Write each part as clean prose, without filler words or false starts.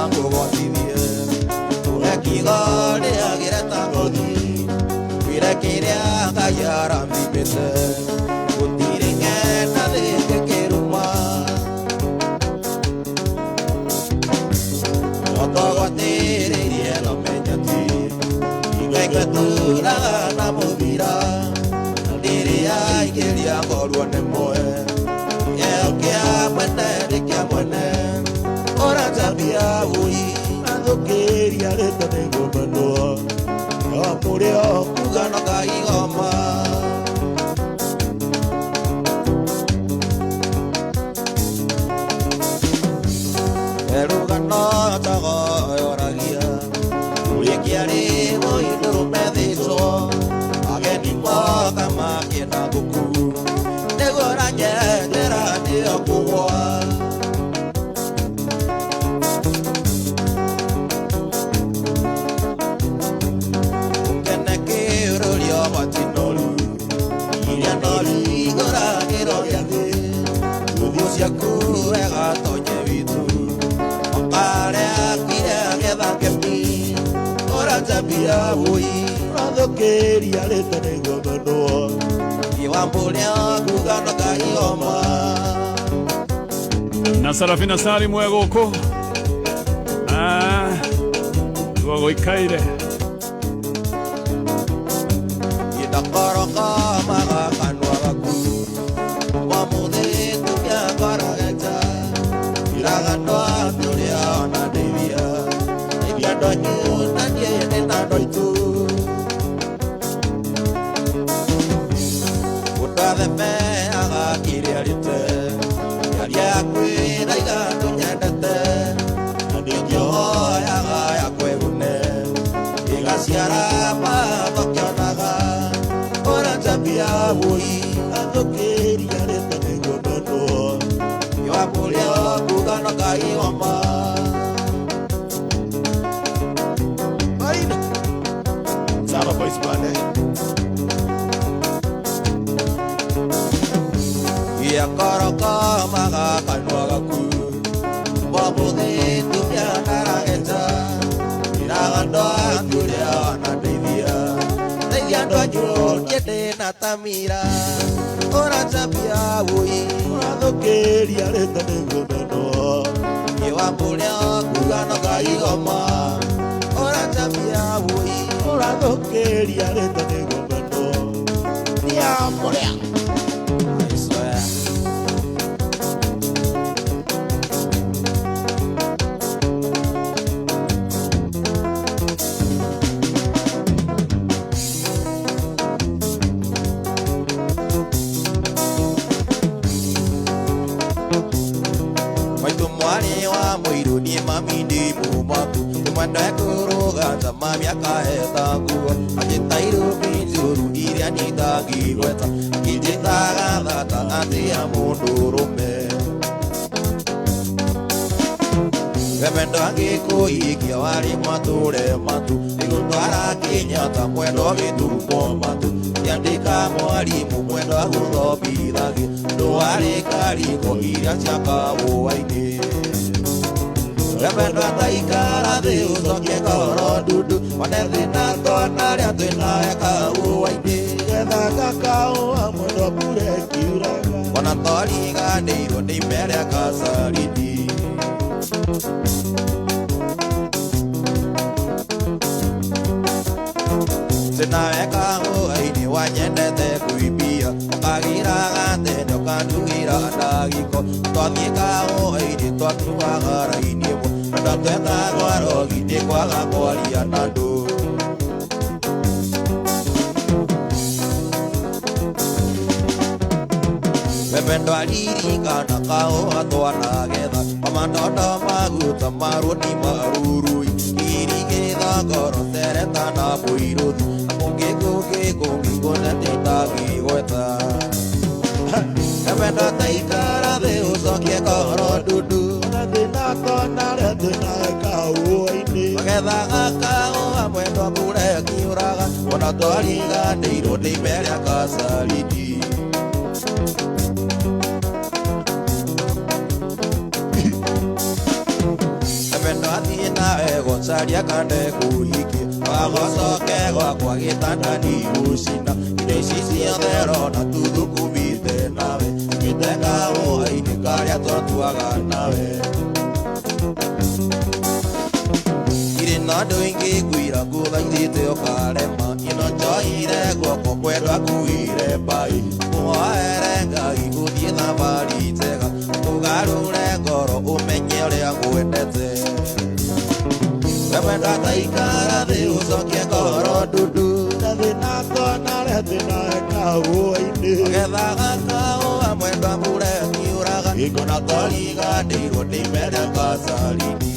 tango gotivie urekigo liagire tango di urekiria kayara mbipete utiringe na deke keruma otogo tiririe no menyati igekatura na movira ndiria igeria gorwo ne moe kia mwene kia mwene ora tabia ui adokeria leta tengo mano amureo kugano kaigoma erugano tago oragia ui kiari moi no mediso ageni pa kama kina buku negora nyera dia kuwa ungene kero lio matinolu iria noli gora kero yage ubusia kuega toye vitu okare akire ageda kemi ora tabia ui adokeria leta nego mano na Sarafina Sali mwegoko gogo ikaire idakoroka maga kanwa baku wamude tumya karageta iragando tulia na devia ibiando nyu na yene na doitu de me haga kiriarite yaria kwira igato nyendete ndio haga ya kwebune igasiara pa tokyonaga ora tabia ui adokeria leta nego mano yo apulio kugano kai oma aina sala boys bane ya koroko maga kanwa gaku babude tumya karageta iragando tulia na devia deyando ajo kete na tamira ora tabia ui adokeria leta nego mano yewa mulio kugano kaigoma ora tabia ui adokeria leta nego mano ya mulio mami mumaku tumanda kuroga zamami akaeta kuwa ajitairu pinjuru iriani tagi gweta kijitaga thata atia mundurume Wependo angikuikia wali mature matu igutwara kinyata mwendo gituko matu yandika mwalimu mwendo aguthomithagia nduwari kariko iria ciaka uwaini Wependo ataikara thi ucokie kahoro ndundu one thina twana ria twinaweka uwaini getha gakaua mwendo mbura kiuraga ona twariganĩirwo nĩ ime rĩa kacaridi Sinaweka uwaini wanyendete kuibia ukagiraga tene ukandugira ndagiko twathiĩka uwaini twatuaga raini ĩmwe na twetagwo rogi-inĩ kwaga kwaria na andũ Wependo aririkana kahũa twanagetha mamandondo maguta marũni marurui irigĩtha ngoro tereta na mũirũthi kũngĩkũngĩkũngĩkũne nĩndagĩgweta Wependo ataikara thĩ ũcokie kahoro ndundu na thĩna twana rĩa twĩnaweka ũũ-inĩ magethaga kahũa mwendwa mbura ĩkiuraga ona twariganĩirwo nĩ ime rĩa kacaridi Wependo athina egocaria kande kuhikia wagocoke gwakwa gĩtanda ni gũcina indo ici ciothe rona tuthukumĩte nawe gĩtenga ũhainĩ karĩa twatuaga nawe irĩ na andũ aingĩ ngwĩra ngũthaithĩte ũkarema ĩno njoire guoko kwenda kuire mbai mũhoere Ngai gũthiĩ thabarĩ njega ũgarũre ngoro ũmenye ũrĩa ngwendete wewe ndataikara thĩ ũcokie ngoro ndundu na thĩna ngona rĩa thĩna ekaũĩ-inĩ ũgethaga kaũa mwendwa mbura ngiũraga ngona twarigandĩirwo nĩ mere kacarini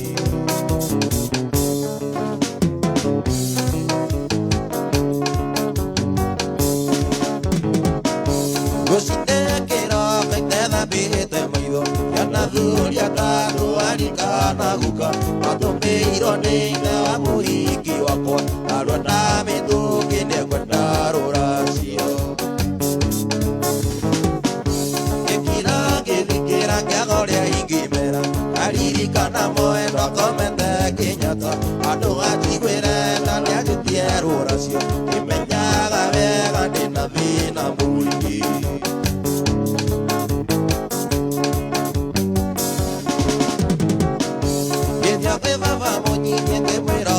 gũcindĩra kĩroko itethambĩte maitho yanathuria katũarikana guka matũmĩirwo nĩ ithe wa mũhingi wakwa narua na mĩtũngi nĩkwenda rũracio gĩkira gĩthikĩra kĩago rĩa ingĩmera aririkana mwendwa komete Kĩnyata andũ atigwĩre na nĩanjĩtie rũracio kĩmenyaga wega ndĩna thĩna mũingĩ baba mũnyinyi ngĩmwĩra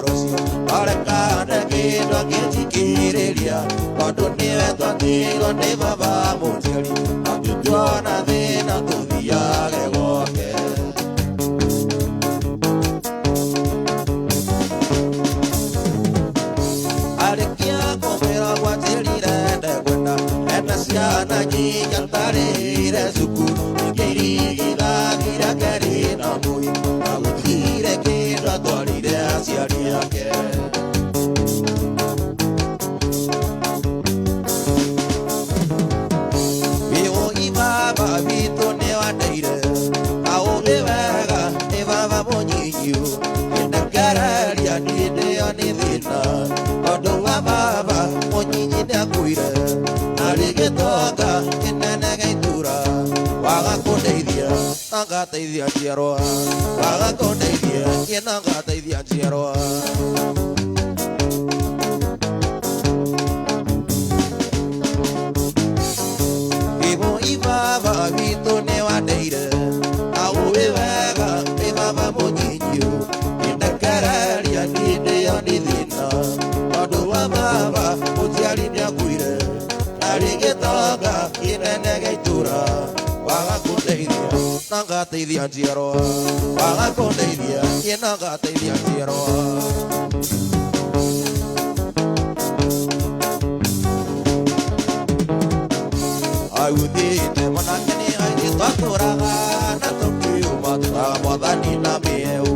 rũciũ orekane kĩndũ ngĩthikĩrĩria tondũ nĩwe twathirwo nĩ baba mũciari angĩtuona thĩna tũthiage gwake arĩkia kũmwĩra gwathĩrire ndekwenda ena ciana nyingĩ atarĩhire cukuru ingĩirigithagire ngeri na mũi agũthire kĩndũ atwarire aciari ake wĩũĩ baba witũ nĩwandeire aũĩ wega nĩ baba mũnyinyi nĩndekereria ndĩndĩo nĩ thĩna tondũ wa baba mũnyinyi nĩakuire arĩ gĩtonga kĩnene gĩa itũra waga kũndeithia nangateithia njiarwa waga kũndeithia niĩ nangateithia njiarwa wĩũĩ baba witũ nĩwandeire aũĩ wega nĩ baba mũnyinyi nĩndekereria ndĩndĩo nĩ thĩna tondũ wa baba mũciari nĩakuire arĩ gĩtonga kĩnene gĩa itũra waga kũndeithia nangateithia njiarwa waga kũndeithia niĩ nangateithia njiarwa agũthiĩte manake nĩ aingĩ twatũraga na tũkiuma tũraga mwathani na mĩeũ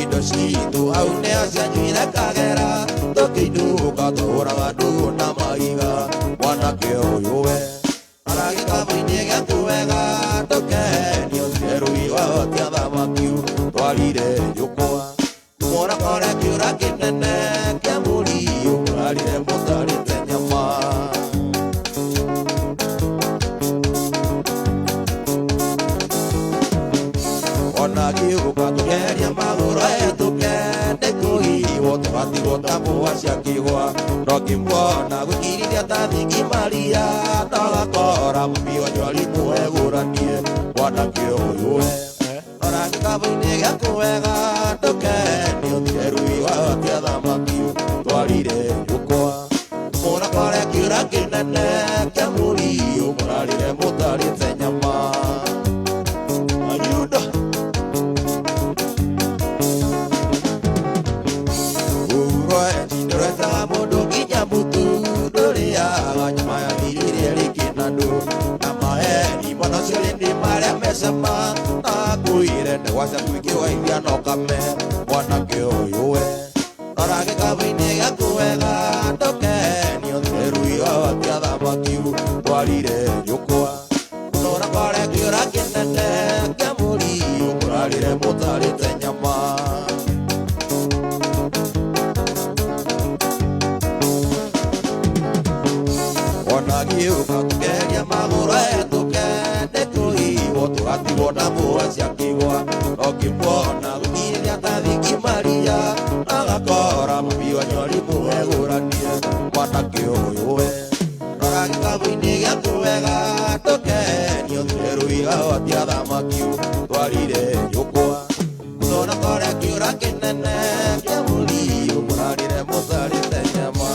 indo citũ hau nĩ acianyuire kagera tũkĩinũka tũhũraga ndũgũ na mahiga mwanake ũyũ we aragĩkaba-inĩ gĩaku wega ndũkenio therũi wahotia thamaki twarire njũkwa mwana kore kĩũra kĩnene kĩa mũriũ mũrarire mũtarĩte nyama ona gĩũka tũkeria magũrũ etũke nĩkũhiwo tũgatigwo ta mbũa cia kĩgwa ndokĩmuona gwĩkirithia ta thingi maria ndagakora mũmio njwari mũhegũranie mwanake ũyũ we oragĩkaba-inĩ gĩaku wega ndũkenio therũi wahotia thamaki twarire njũkwa mũna kore kĩũra kĩnene kĩa mũriũ mũrarire mũtarĩte nyama ayuda ndũretaga mũndũ nginya mũtu ndũrĩaga nyama ya thirire rĩkĩnandũ na maheni monacio rĩndĩ marĩa mecama nakwĩire ndegwaca kwĩkĩwaithia nokame mwanake ũyũ we oragĩkaba-inĩ gĩaku wega ndũkenio therũi wahotia thamaki twarire njũkwa mũnũra kore kĩũra kĩnene kĩa mũriũ mũrarire mũtarĩte nyama ona gĩũka tũkeria magũrũ etũke nĩkũhiwo tũgatigwo na mbũa cia kĩgwa okĩmuona gũthirĩria ta Iwa nyori tuweguranie mwanake ũyũ we rora gĩkabũ-inĩ gĩa tũwega tũkenio tũreruiga watia thamakiu twarire njũkwa tona twarĩa kĩũra kĩnene kĩa mũriũ mũrarire mũcarĩte nyama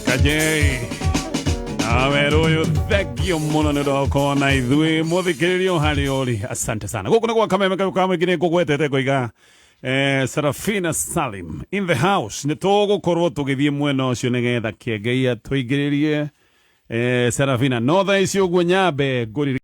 Kajei aweroyo thegio muno nä ndå na ithuä må thikä rä rio harä å asante sana gå kå nä gwa kameme kamä kä nä ngå gwetete kå iga Sarafina Salim in the house nä tå gå korwo tå gä thiä mwena å cio nä getha kä engeia tå ingä rä rie Sarafina no tha ici å guo nyambe ngå